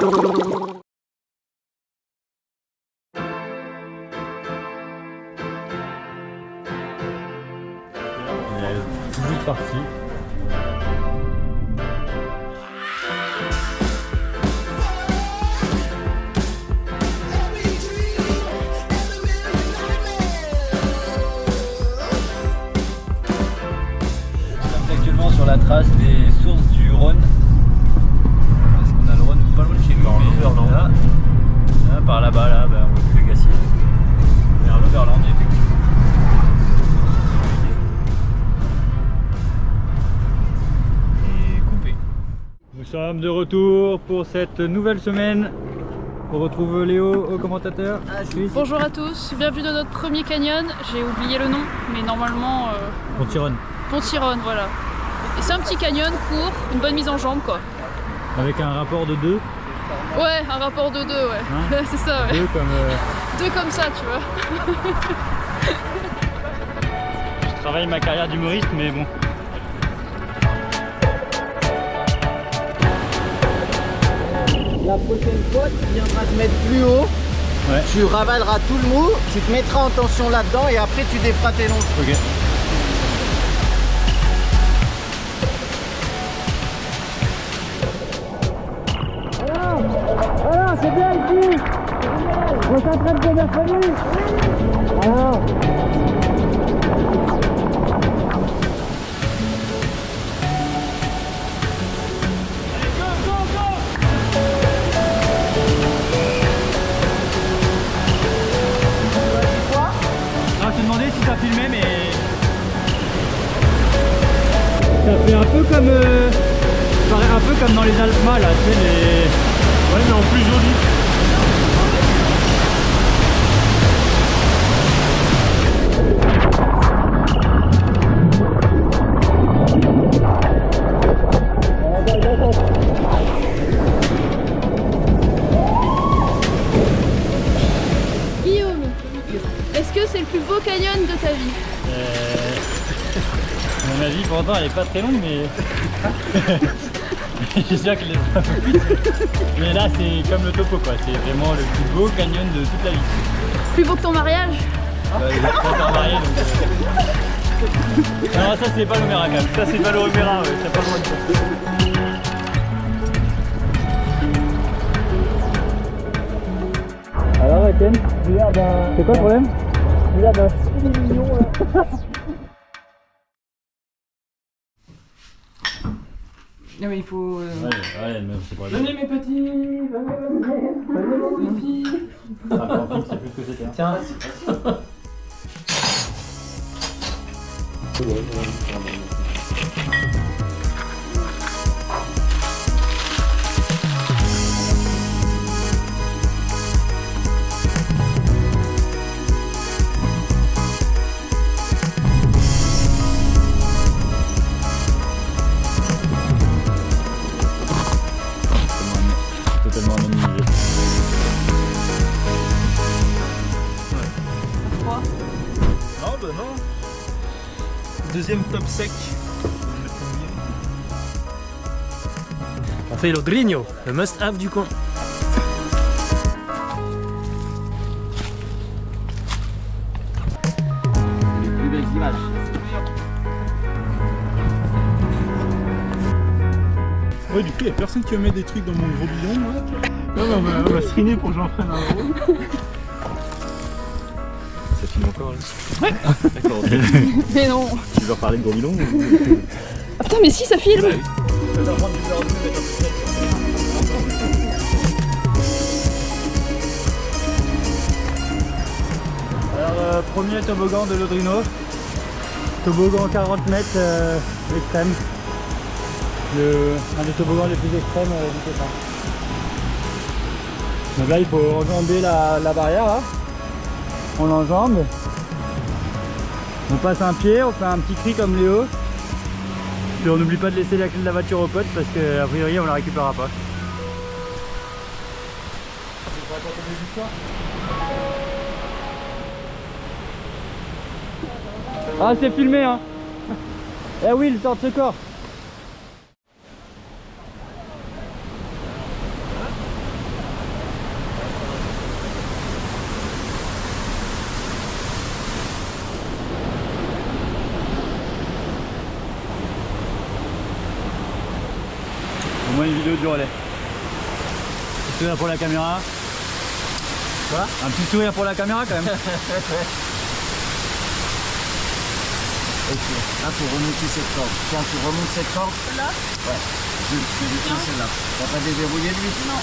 tout juste parti. Actuellement sur la trace des sources du Rhône. Parce qu'on a le Rhône pas loin de chez nous. Dans l'Oberland. Là, par là-bas, là, ben, on voit plus le glacier. Vers l'Oberland, effectivement. Et coupé. Nous sommes de retour pour cette nouvelle semaine. On retrouve Léo au commentateur. Bonjour à tous, bienvenue dans notre premier canyon. J'ai oublié le nom, mais normalement... Pont-Tironne. Pont-Tironne, voilà. Et c'est un petit canyon court, une bonne mise en jambe quoi. Avec un rapport de 2. Ouais, un rapport de 2, ouais. Hein c'est ça, ouais. 2 comme... 2 comme ça, tu vois. Je travaille ma carrière d'humoriste, mais bon. La prochaine fois, tu viendras te mettre plus haut, Ouais. tu ravaleras tout le mou, tu te mettras en tension là-dedans et après tu déferas tes longes. Ok. Voilà, c'est bien ici. On s'entraîne de mercredi. Alors. Je te demandais si t'as filmé, mais ça fait un peu comme ça paraît un peu comme dans les Alpes là, tu sais les. Ouais, mais en plus joli. Guillaume, est-ce que c'est le plus beau canyon de ta vie? Mon avis, pourtant elle est pas très longue, mais j'espère qu'elle est un peu plus. Mais là c'est comme le topo quoi, c'est vraiment le plus beau canyon de toute la vie. Plus beau que ton mariage? Il est pas encore marié donc. Non, ça c'est pas l'Omera quand même. Ça c'est pas l'Omera, ouais, c'est pas loin de ça. Alors Etienne, c'est quoi le problème? Il a d'un style mignon là. Non mais il faut... Ouais, mais c'est pas grave. Venez mes petits, venez mon pipi. Un camping c'est plus que c'était. Hein. Tiens. Totalement anonymisé. Froid. Non, bah non. Deuxième top sec. On fait le grigno, le must-have du coin. Les plus belles images. Ouais, du coup, y'a personne qui va mettre des trucs dans mon gros bidon, là. Non, mais on va se riner pour que j'en prenne un gros. Ça filme encore là? Ouais. D'accord, ok. Mais non. Tu veux reparler de gros bidon ou... Ah, putain, mais si, ça filme. Alors premier toboggan de l'Audrino. Toboggan 40 mètres extrême. Un des toboggans les plus extrêmes du Pépin. Donc là il faut enjamber la barrière là. On l'enjambe. On passe un pied, on fait un petit cri comme Léo. Puis on n'oublie pas de laisser la clé de la voiture au pote parce qu'a priori on la récupérera pas. Ah c'est filmé hein. Eh oui, sort de ce corps. Au moins une vidéo du relais. Un sourire pour la caméra. Quoi? Un petit sourire pour la caméra quand même. Là, faut remonter cette corde. Tiens, tu remontes cette corde. Là? Ouais. Je tiens celle-là. T'as pas déverrouillé lui? Non.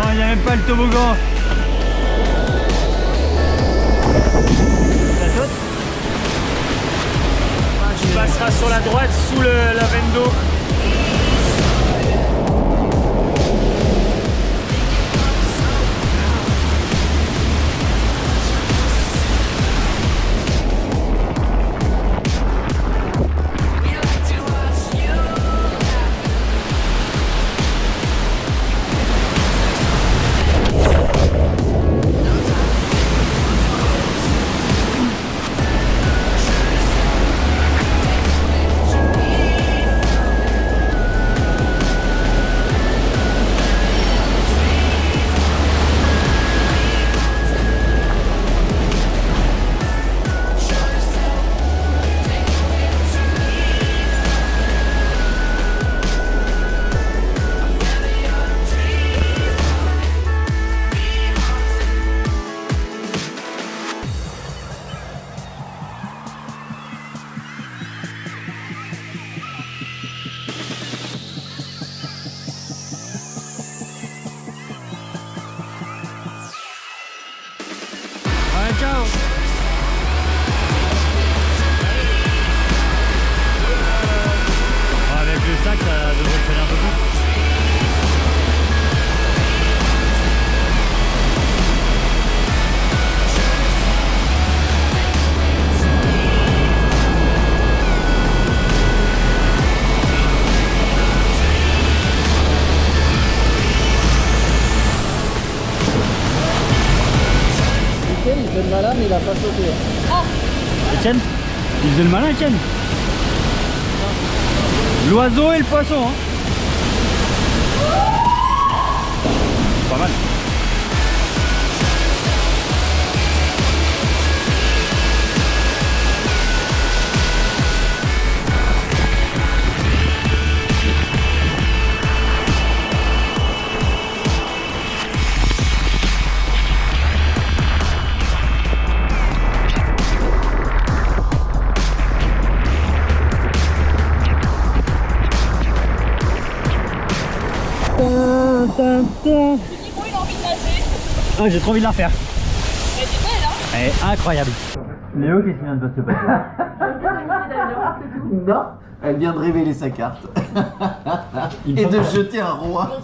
Oh, il n'y a même pas le toboggan. Ça saute? Tu passeras sur la droite sous la veine d'eau. Ouais, ciao. Avec le sac, ça devrait traîner un peu plus. Il fait le malin, mais il a pas sauté. Etienne, il faisait le malin, Etienne. L'oiseau et le poisson, hein. Pas mal. Ah, j'ai trop envie de la refaire. Elle est belle, hein? Elle est incroyable. Léo, qu'est-ce qui vient de se passer? Non, elle vient de révéler sa carte. Et de jeter un roi.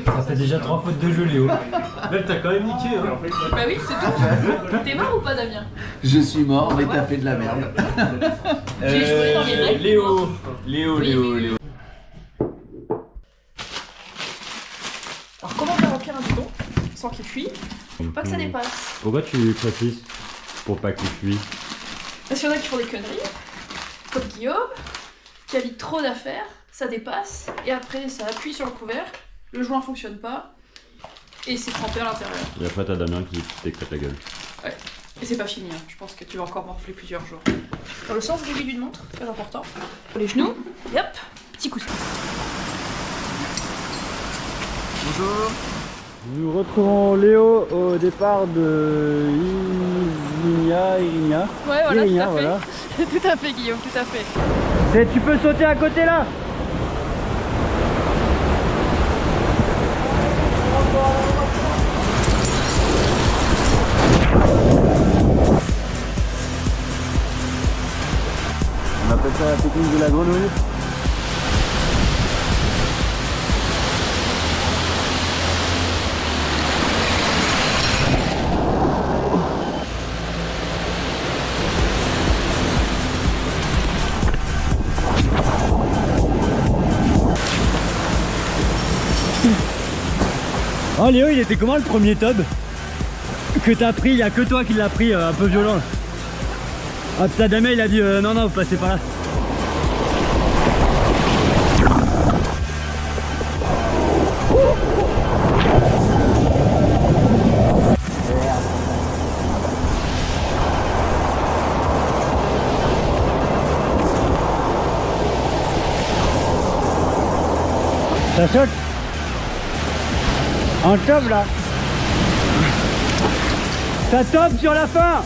Ça fait déjà 3 fautes de jeu, Léo. Là, t'as quand même niqué, hein. Bah oui, c'est tout. T'es mort ou pas, Damien? Je suis mort, mais t'as fait de la merde. J'ai joué dans les règles. Léo. Alors, comment faire remplir un bidon sans qu'il fuit? Pas que ça dépasse. Pourquoi tu précises? Pour pas qu'il fuit. Parce qu'il y en a qui font des conneries, comme Guillaume, qui a vite trop d'affaires, ça dépasse, et après ça appuie sur le couvercle, le joint fonctionne pas, et c'est trempé à l'intérieur. Et après, t'as Damien qui t'éclate la gueule. Ouais. Et c'est pas fini, hein. Je pense que tu vas encore morfler plusieurs jours. Dans le sens du début d'une montre, très important. Pour les genoux, et hop, petit coussin. Bonjour. Nous retrouvons Léo au départ de Irigna. Ouais, voilà, Irigna, tout à fait. voilà. Tout à fait, Guillaume, tout à fait. Tu peux sauter à côté là. Une de la grenouille. Oh Léo, il était comment le premier tub que t'as pris? Il y a que toi qui l'as pris un peu violent. Ah putain, Damien il a dit non non, vous passez pas là. Ça choque. En top là. Ça tombe sur la fin.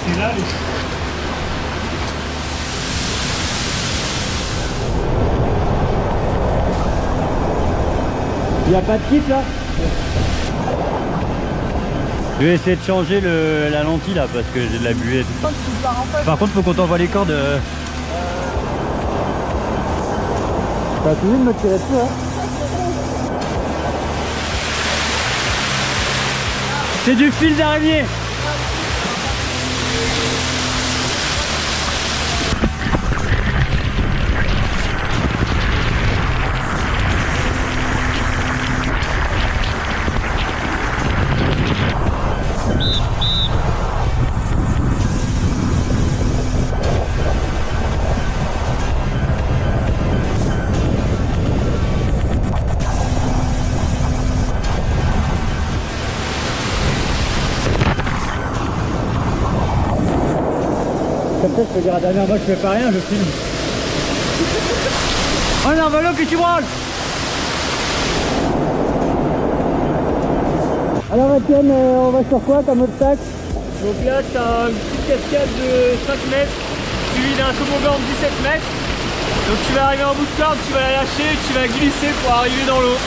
C'est là les... Il n'y a pas de kit là? Je vais essayer de changer la lentille là parce que j'ai de la buée et tout. Par contre faut qu'on t'envoie les cordes. T'as toujours de me tirer dessus hein? C'est du fil d'araignée. Comme ça je peux dire à Damien, moi je fais pas rien, je filme. Oh un enveloppe et tu branles. Alors Etienne, on va sur quoi comme obstacle? Donc là, t'as une petite cascade de 5 mètres, suivie d'un toboggan de 17 mètres. Donc tu vas arriver en bout de corde, tu vas la lâcher et tu vas glisser pour arriver dans l'eau.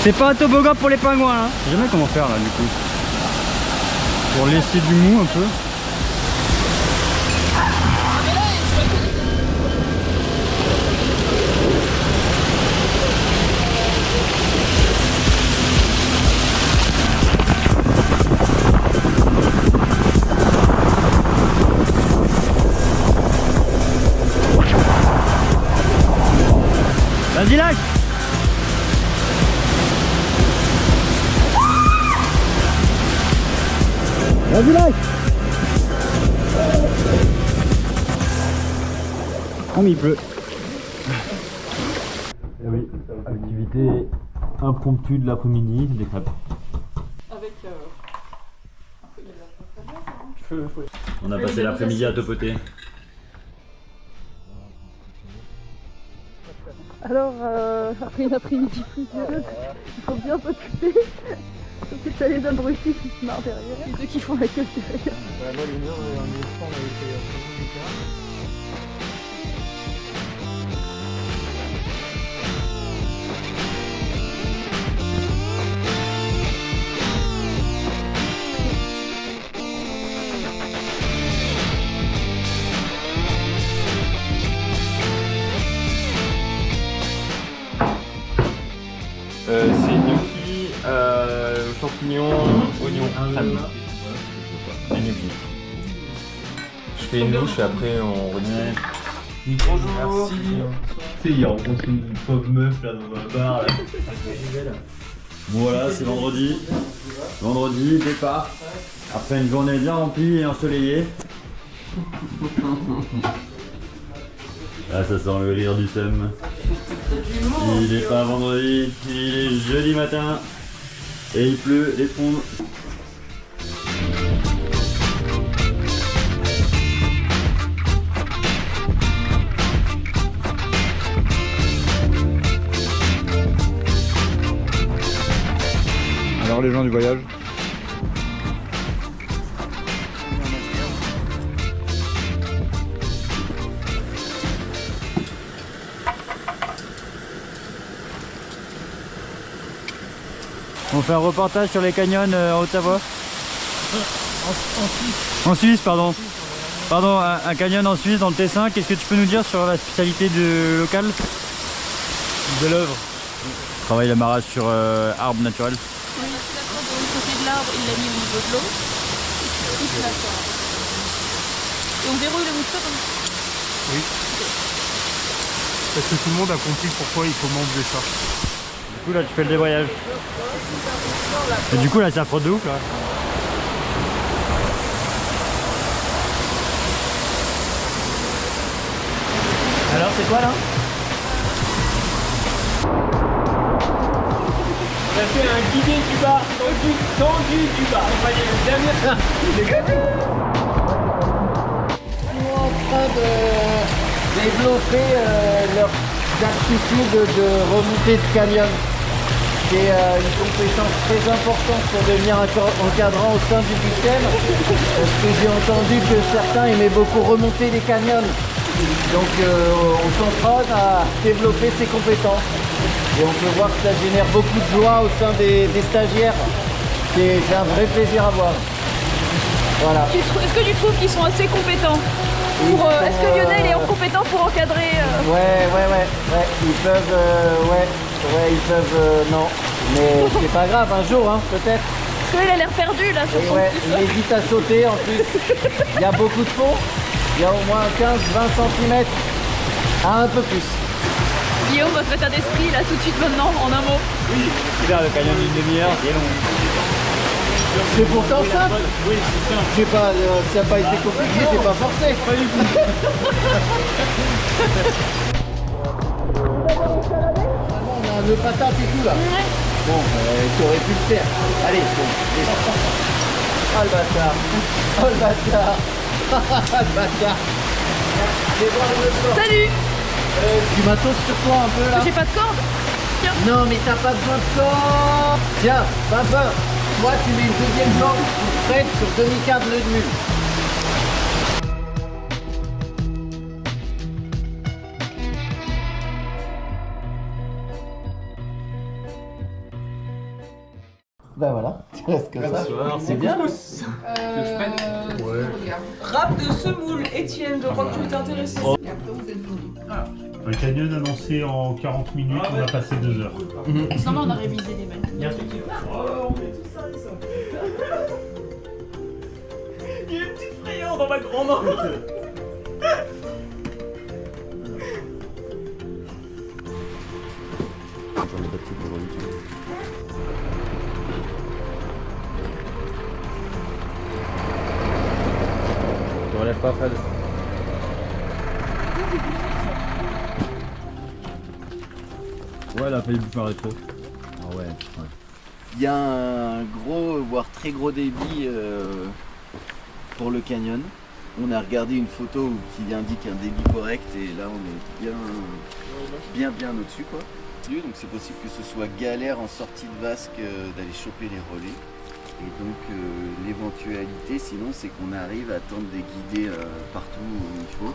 C'est pas un toboggan pour les pingouins hein. Je sais jamais comment faire là du coup. Pour laisser du mou un peu. Vas-y lâche. Vas-y lâche. Oh mais il pleut. Eh oui, activité impromptue de l'après-midi, des crêpes. Avec On a passé l'après-midi à topoter. Alors, après une après-midi pluvieuse, il faut bien s'occuper. Sauf que t'as les abrutis qui se marrent derrière, les deux qui font la queue derrière. Moi les murs, on avait fait c'est gnocchi, champignons, oignons, crème. Des gnocchi. Je fais une louche et après on redit. Bonjour. Merci. Tu sais, il rencontre une pauvre meuf là dans un bar là. Voilà, c'est vendredi. Vendredi, départ. Après une journée bien remplie et ensoleillée. Ah, ça sent le rire du seum. Il est pas vendredi, il est jeudi matin. Et il pleut, les fonds. les gens du voyage. On fait un reportage sur les canyons en Haute-Savoie. En Suisse, pardon. Pardon, un canyon en Suisse, dans le Tessin. Qu'est-ce que tu peux nous dire sur la spécialité locale de l'œuvre? Travaille l'amarrage sur arbre naturel. Oui, d'accord, de l'autre côté de l'arbre, il l'a mis au niveau de l'eau. Et on verrouille le mousseau comme ça. Oui. Parce que tout le monde a compris pourquoi il commande des ça. Du coup là tu fais le débrayage. Et du coup là ça frotte de ouf là. Alors c'est quoi là? On a fait un guidé du bas, tendu du bas. On va y aller jamais. Ils sont en train de développer leur aptitude de remontée de canyon. C'est une compétence très importante pour devenir encadrant au sein du système. Parce que j'ai entendu que certains aimaient beaucoup remonter les canyons. Donc on s'entraîne à développer ces compétences. Et on peut voir que ça génère beaucoup de joie au sein des stagiaires. C'est un vrai plaisir à voir. Voilà. Est-ce que tu trouves qu'ils sont assez compétents pour, est-ce que Lionel est compétent pour encadrer Ouais, ils peuvent, non, mais c'est pas grave, un jour, hein, peut-être. Parce qu'il a l'air perdu là sur Et son ouais, petit il hésite à sauter en plus. Il y a beaucoup de fond, il y a au moins 15-20 cm, un peu plus. Guillaume, votre état d'esprit là tout de suite maintenant, en un mot. Oui, super, le canyon d'une demi-heure, c'est long. C'est pourtant simple. Oui, c'est ça. J'ai pas, ça n'a pas été compliqué, t'es pas forcé. Pas du tout. On a un nœud patate et tout là. Bon, tu aurais pu le faire. Allez, bon, descends. Oh le bâtard. Oh le bâtard. Le bâtard. Viens voir le sport. Salut. Tu matos sur toi un peu là. J'ai pas de corde. Tiens. Non mais t'as pas besoin de corde. Tiens, Pimpin, toi tu mets une deuxième jambe prête sur demi-quart de nœud de mule. Ben voilà, tu restes comme ça. C'est bien. Rap de semoule, Étienne, je crois que tu es intéressé. Et après vous êtes venus. Voilà. Un canyon annoncé en 40 minutes, on a passé 2 heures. Sinon on a révisé les mêmes. Il y a une petite frayeur dans ma grande main. Tu relèves pas Fred. Ouais, elle a failli bouffer un rétro. Ah ouais. Il y a un gros, voire très gros débit pour le canyon. On a regardé une photo qui indique un débit correct et là on est bien au-dessus quoi. Donc c'est possible que ce soit galère en sortie de vasque d'aller choper les relais. Et donc l'éventualité sinon c'est qu'on arrive à tendre des guidés partout où il faut.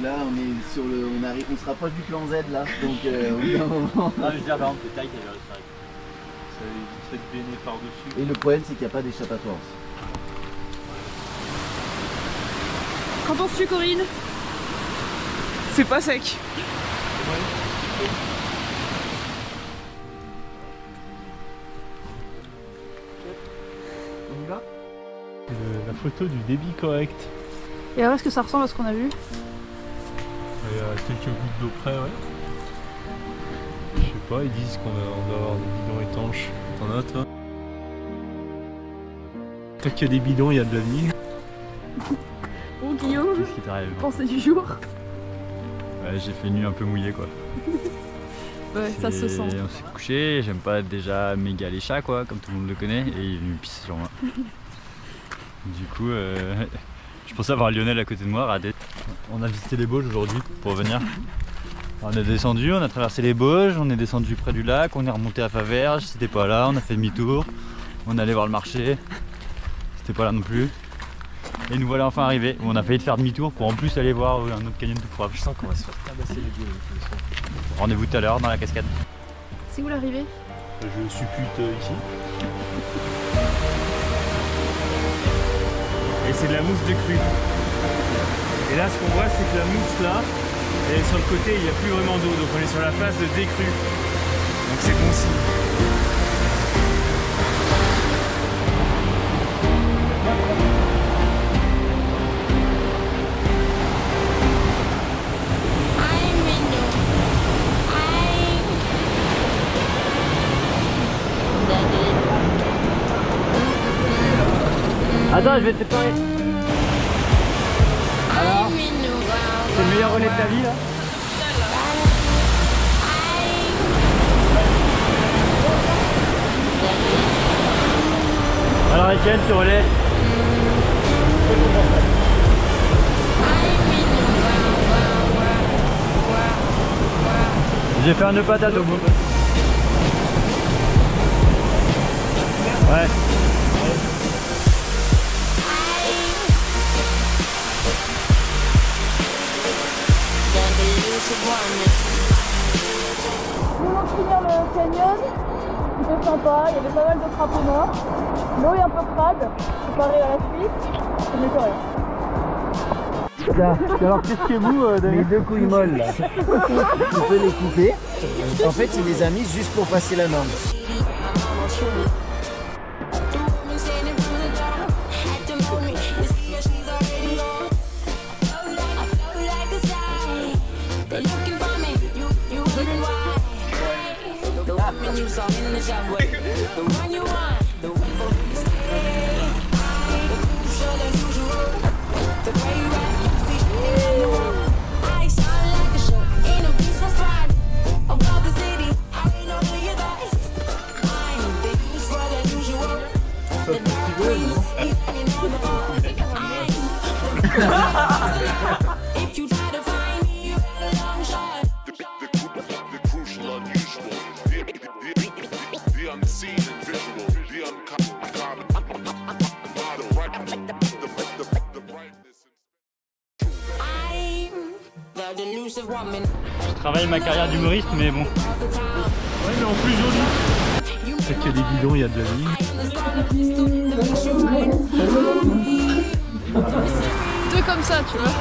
Là on est sur le. On se rapproche du clan Z là, donc oui un moment. Ah, je veux dire, par exemple, c'est taille, C'est béné par-dessus. Et le problème c'est qu'il n'y a pas d'échappatoire aussi. Qu'en penses-tu Corinne? C'est pas sec. On y va? La photo du débit correct. Et alors est-ce que ça ressemble à ce qu'on a vu? Et à quelques gouttes d'eau près, ouais. Je sais pas, ils disent qu'on doit avoir des bidons étanches. T'en as toi? Tant qu'il y a des bidons, il y a de l'avenir. Bon Guillaume, Qu'est-ce qui t'arrive? pensée du jour? Ouais, j'ai fait nu un peu mouillé quoi. Ouais, ça se sent. On s'est couché, j'aime pas déjà méga les chats quoi, comme tout le monde le connaît, et il est venu pisser sur moi. Du coup, je pensais avoir Lionel à côté de moi, raté. On a visité les Bauges aujourd'hui pour venir. On est descendu, on a traversé les Bauges, on est descendu près du lac, on est remonté à Faverges, c'était pas là, on a fait demi-tour, on est allé voir le marché, c'était pas là non plus. Et nous voilà enfin arrivés, où on a failli faire demi-tour pour en plus aller voir un autre canyon tout propre. Je sens qu'on va se faire tabasser la gueule. Rendez-vous tout à l'heure dans la cascade. C'est où l'arrivée? Je suppute ici. Et c'est de la mousse de crue. Et là, ce qu'on voit, c'est que la mousse là, et sur le côté, il n'y a plus vraiment d'eau. Donc on est sur la phase de décrue. Donc c'est bon signe. Attends, je vais te séparer. Alors, c'est le meilleur relais de ta vie là? Alors Etienne, ce relais? J'ai fait un nœud patate au bout. Ouais. Nous venons de finir le canyon, c'était sympa, il y avait pas mal de crapauds morts. L'eau est un peu crade, comparée à la suite, c'est mieux que rien. Alors qu'est-ce qui est mou, David? Les deux couilles molles là. On peut les couper. En fait, il les a mis juste pour passer la norme. Je travaille ma carrière d'humoriste, mais bon. Ouais, mais en plus joli. C'est qu'il y a des bidons, il y a de la ligne. Deux comme ça, tu vois.